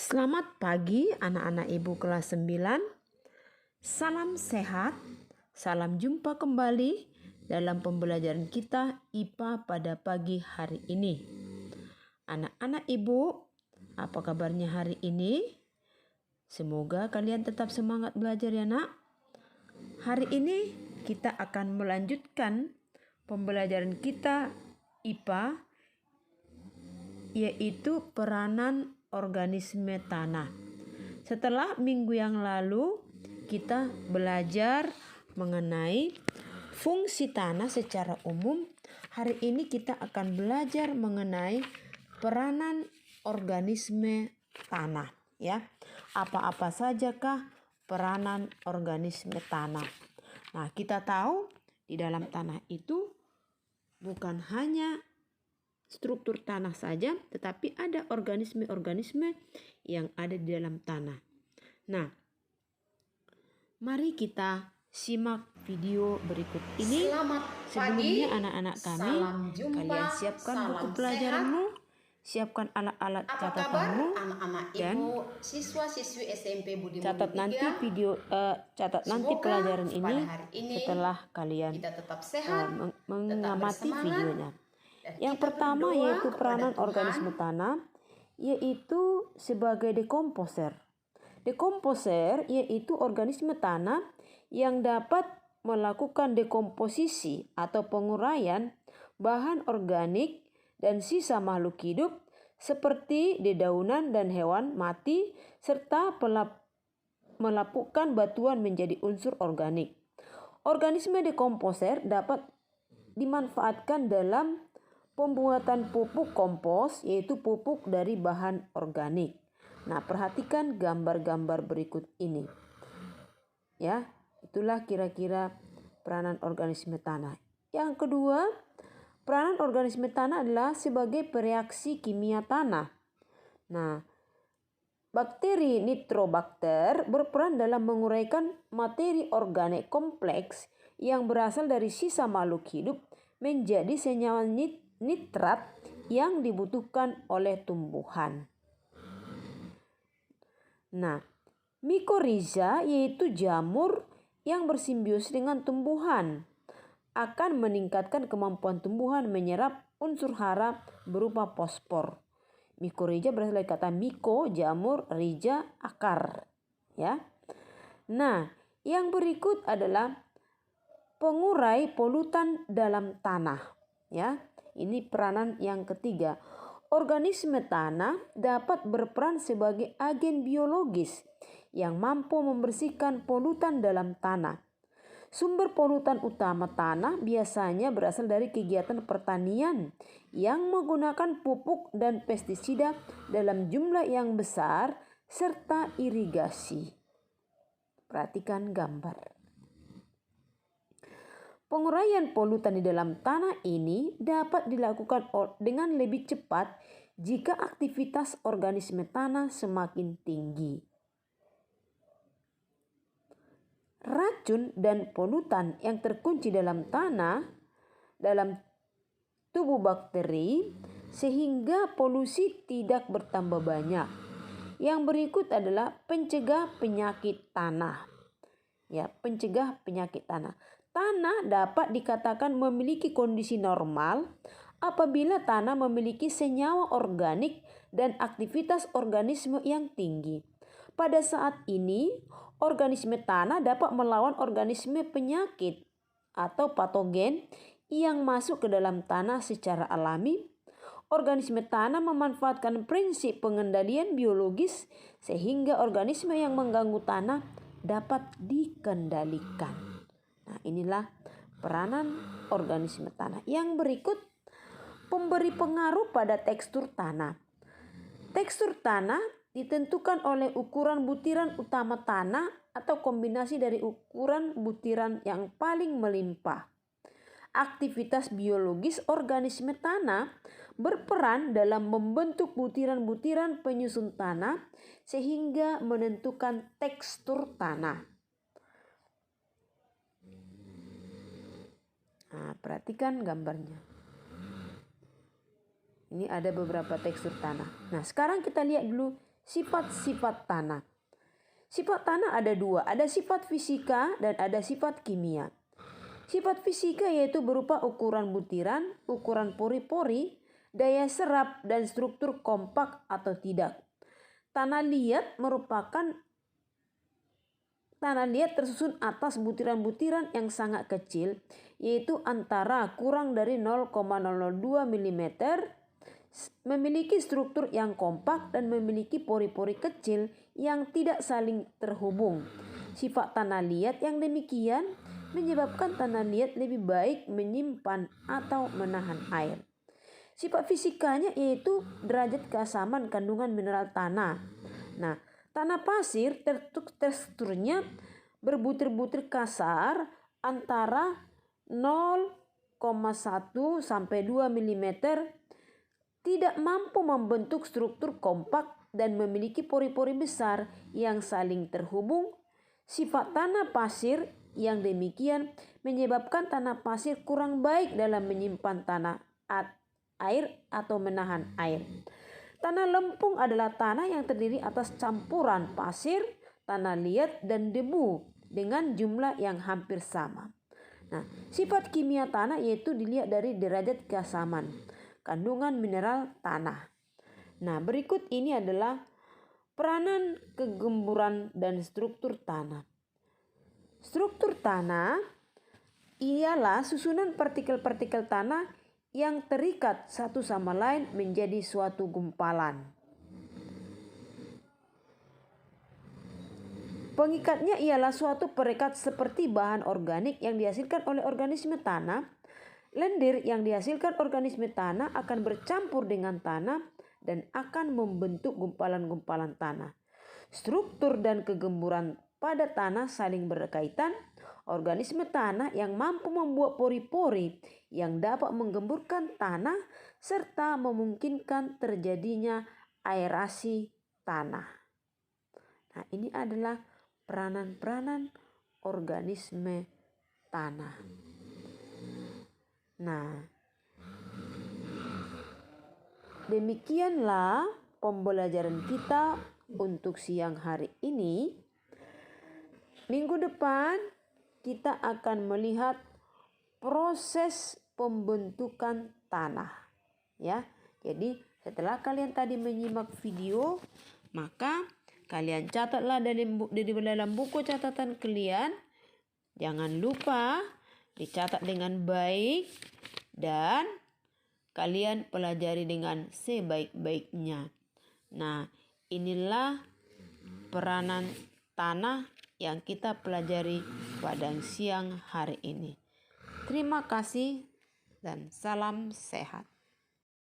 Selamat pagi anak-anak ibu kelas 9. Salam sehat. Salam jumpa kembali dalam pembelajaran kita IPA pada pagi hari ini. Anak-anak ibu, apa kabarnya hari ini? Semoga kalian tetap semangat belajar ya nak. Hari ini kita akan melanjutkan pembelajaran kita IPA, yaitu peranan organisme tanah. Setelah minggu yang lalu kita belajar mengenai fungsi tanah secara umum, hari ini kita akan belajar mengenai peranan organisme tanah, ya. Apa-apa sajakah peranan organisme tanah? Nah, kita tahu di dalam tanah itu bukan hanya struktur tanah saja, tetapi ada organisme-organisme yang ada di dalam tanah. Nah, mari kita simak video berikut ini. Sebelumnya anak-anak kami, kalian siapkan buku pelajaranmu, siapkan alat-alat catatanmu, dan siswa-siswi SMP Budi catat nanti video, catat nanti pelajaran ini setelah kalian mengamati videonya. Yang pertama yaitu peranan organisme tanah, yaitu sebagai dekomposer. Dekomposer yaitu organisme tanah yang dapat melakukan dekomposisi atau penguraian bahan organik dan sisa makhluk hidup seperti dedaunan dan hewan mati, serta melapukkan batuan menjadi unsur organik. Organisme dekomposer dapat dimanfaatkan dalam pembuatan pupuk kompos, yaitu pupuk dari bahan organik. Nah, perhatikan gambar-gambar berikut ini. Ya, itulah kira-kira peranan organisme tanah. Yang kedua, peranan organisme tanah adalah sebagai pereaksi kimia tanah. Nah, bakteri nitrobakter berperan dalam menguraikan materi organik kompleks yang berasal dari sisa makhluk hidup menjadi senyawa nitrat yang dibutuhkan oleh tumbuhan. Nah, mikorizа yaitu jamur yang bersimbiosis dengan tumbuhan akan meningkatkan kemampuan tumbuhan menyerap unsur hara berupa fosfor. Mikorizа berasal dari kata miko, jamur, rija, akar, ya. Nah, yang berikut adalah pengurai polutan dalam tanah, ya. Ini peranan yang ketiga. Organisme tanah dapat berperan sebagai agen biologis yang mampu membersihkan polutan dalam tanah. Sumber polutan utama tanah biasanya berasal dari kegiatan pertanian yang menggunakan pupuk dan pestisida dalam jumlah yang besar serta irigasi. Perhatikan gambar. Penguraian polutan di dalam tanah ini dapat dilakukan dengan lebih cepat jika aktivitas organisme tanah semakin tinggi. Racun dan polutan yang terkunci dalam tanah dalam tubuh bakteri sehingga polusi tidak bertambah banyak. Yang berikut adalah pencegah penyakit tanah. Ya, pencegah penyakit tanah. Tanah dapat dikatakan memiliki kondisi normal apabila tanah memiliki senyawa organik dan aktivitas organisme yang tinggi. Pada saat ini, organisme tanah dapat melawan organisme penyakit atau patogen yang masuk ke dalam tanah secara alami. Organisme tanah memanfaatkan prinsip pengendalian biologis sehingga organisme yang mengganggu tanah dapat dikendalikan. Nah, inilah peranan organisme tanah. Yang berikut, pemberi pengaruh pada tekstur tanah. Tekstur tanah ditentukan oleh ukuran butiran utama tanah atau kombinasi dari ukuran butiran yang paling melimpah. Aktivitas biologis organisme tanah berperan dalam membentuk butiran-butiran penyusun tanah sehingga menentukan tekstur tanah. Nah, perhatikan gambarnya. Ini ada beberapa tekstur tanah. Nah, sekarang kita lihat dulu Sifat-sifat tanah. Sifat tanah ada dua, ada sifat fisika dan ada sifat kimia. Sifat fisika yaitu berupa ukuran butiran, ukuran pori-pori, daya serap, dan struktur kompak atau tidak. Tanah liat tersusun atas butiran-butiran yang sangat kecil, yaitu antara kurang dari 0,002 mm, memiliki struktur yang kompak dan memiliki pori-pori kecil yang tidak saling terhubung. Sifat tanah liat yang demikian menyebabkan tanah liat lebih baik menyimpan atau menahan air. Sifat fisikanya yaitu derajat keasaman kandungan mineral tanah. Nah, tanah pasir teksturnya berbutir-butir kasar antara 0,1 sampai 2 mm, tidak mampu membentuk struktur kompak dan memiliki pori-pori besar yang saling terhubung. Sifat tanah pasir yang demikian menyebabkan tanah pasir kurang baik dalam menyimpan air atau menahan air. Tanah lempung adalah tanah yang terdiri atas campuran pasir, tanah liat, dan debu dengan jumlah yang hampir sama. Nah, sifat kimia tanah yaitu dilihat dari derajat keasaman kandungan mineral tanah. Nah, berikut ini adalah peranan, kegemburan, dan struktur tanah. Struktur tanah ialah susunan partikel-partikel tanah yang terikat satu sama lain menjadi suatu gumpalan. Pengikatnya ialah suatu perekat seperti bahan organik yang dihasilkan oleh organisme tanah. Lendir yang dihasilkan organisme tanah akan bercampur dengan tanah dan akan membentuk gumpalan-gumpalan tanah. Struktur dan kegemburan pada tanah saling berkaitan. Organisme tanah yang mampu membuat pori-pori yang dapat menggemburkan tanah serta memungkinkan terjadinya aerasi tanah. Nah, ini adalah peranan-peranan organisme tanah. Nah, demikianlah pembelajaran kita untuk siang hari ini. Minggu depan kita akan melihat proses pembentukan tanah, ya. Jadi setelah kalian tadi menyimak video, maka kalian catatlah dari dalam buku catatan kalian. Jangan lupa dicatat dengan baik dan kalian pelajari dengan sebaik-baiknya. Nah, inilah peranan tanah yang kita pelajari pada siang hari ini. Terima kasih dan salam sehat.